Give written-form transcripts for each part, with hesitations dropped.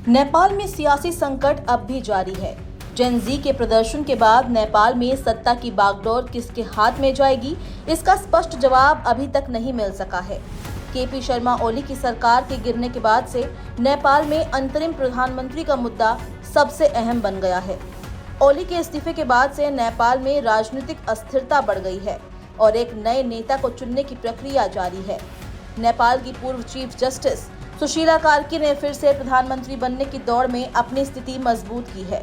नेपाल में सियासी संकट अब भी जारी है। जेन जी के प्रदर्शन के बाद नेपाल में सत्ता की बागडोर किसके हाथ में जाएगी, इसका स्पष्ट जवाब अभी तक नहीं मिल सका है। केपी शर्मा ओली की सरकार के गिरने के बाद से नेपाल में अंतरिम प्रधानमंत्री का मुद्दा सबसे अहम बन गया है। ओली के इस्तीफे के बाद से नेपाल में राजनीतिक अस्थिरता बढ़ गई है और एक नए नेता को चुनने की प्रक्रिया जारी है। नेपाल की पूर्व चीफ जस्टिस सुशीला कार्की ने फिर से प्रधानमंत्री बनने की दौड़ में अपनी स्थिति मजबूत की है।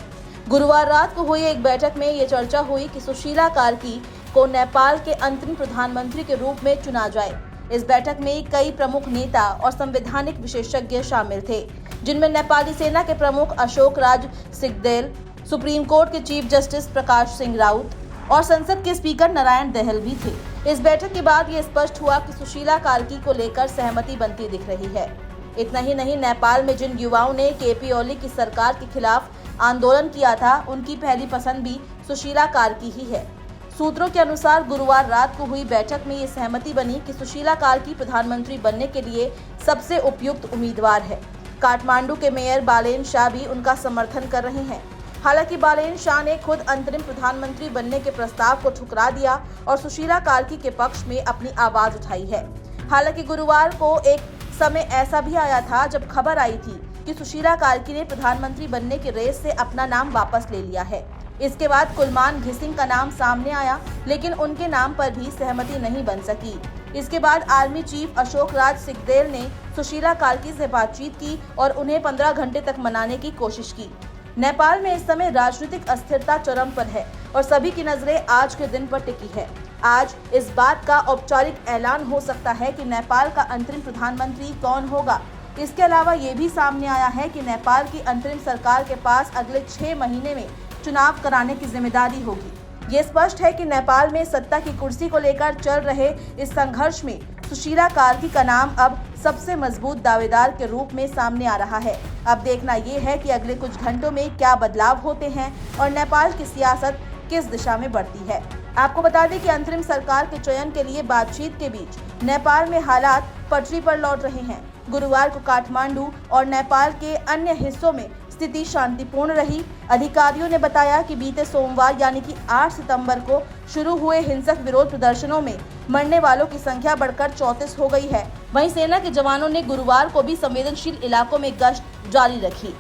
गुरुवार रात को हुई एक बैठक में ये चर्चा हुई कि सुशीला कार्की को नेपाल के अंतरिम प्रधानमंत्री के रूप में चुना जाए। इस बैठक में कई प्रमुख नेता और संवैधानिक विशेषज्ञ शामिल थे, जिनमें नेपाली सेना के प्रमुख अशोक राज सिग्देल, सुप्रीम कोर्ट के चीफ जस्टिस प्रकाश सिंह राउत और संसद के स्पीकर नारायण दहल भी थे। इस बैठक के बाद ये स्पष्ट हुआ कि सुशीला कार्की को लेकर सहमति बनती दिख रही है। इतना ही नहीं, नेपाल में जिन युवाओं ने केपी ओली की सरकार के खिलाफ आंदोलन किया था, उनकी पहली पसंद भी सुशीला कार्की ही है। सूत्रों के अनुसार गुरुवार रात को हुई बैठक में ये सहमति बनी कि सुशीला कार्की प्रधानमंत्री बनने के लिए सबसे उपयुक्त उम्मीदवार है। काठमांडू के मेयर बालेन शाह भी उनका समर्थन कर रहे हैं। हालांकि बालेन शाह ने खुद अंतरिम प्रधानमंत्री बनने के प्रस्ताव को ठुकरा दिया और सुशीला कार्की के पक्ष में अपनी आवाज उठाई है। हालांकि गुरुवार को एक समय ऐसा भी आया था जब खबर आई थी कि सुशीला कार्की ने प्रधानमंत्री बनने की रेस से अपना नाम वापस ले लिया है। इसके बाद कुलमान घिसिंग का नाम सामने आया, लेकिन उनके नाम पर भी सहमति नहीं बन सकी। इसके बाद आर्मी चीफ अशोक राज सिग्देल ने सुशीला कार्की से बातचीत की और उन्हें 15 घंटे तक मनाने की कोशिश की। नेपाल में इस समय राजनीतिक अस्थिरता चरम पर है और सभी की नजरें आज के दिन पर टिकी है। आज इस बात का औपचारिक ऐलान हो सकता है कि नेपाल का अंतरिम प्रधानमंत्री कौन होगा। इसके अलावा ये भी सामने आया है कि नेपाल की अंतरिम सरकार के पास अगले 6 महीने में चुनाव कराने की जिम्मेदारी होगी। ये स्पष्ट है कि नेपाल में सत्ता की कुर्सी को लेकर चल रहे इस संघर्ष में सुशीला कार्की का नाम अब सबसे मजबूत दावेदार के रूप में सामने आ रहा है। अब देखना ये है कि अगले कुछ घंटों में क्या बदलाव होते हैं और नेपाल की सियासत किस दिशा में बढ़ती है। आपको बता दें कि अंतरिम सरकार के चयन के लिए बातचीत के बीच नेपाल में हालात पटरी पर लौट रहे हैं। गुरुवार को काठमांडू और नेपाल के अन्य हिस्सों में स्थिति शांतिपूर्ण रही। अधिकारियों ने बताया कि बीते सोमवार यानी कि 8 सितंबर को शुरू हुए हिंसक विरोध प्रदर्शनों में मरने वालों की संख्या बढ़कर 34 हो गई है। वहीं सेना के जवानों ने गुरुवार को भी संवेदनशील इलाकों में गश्त जारी रखी।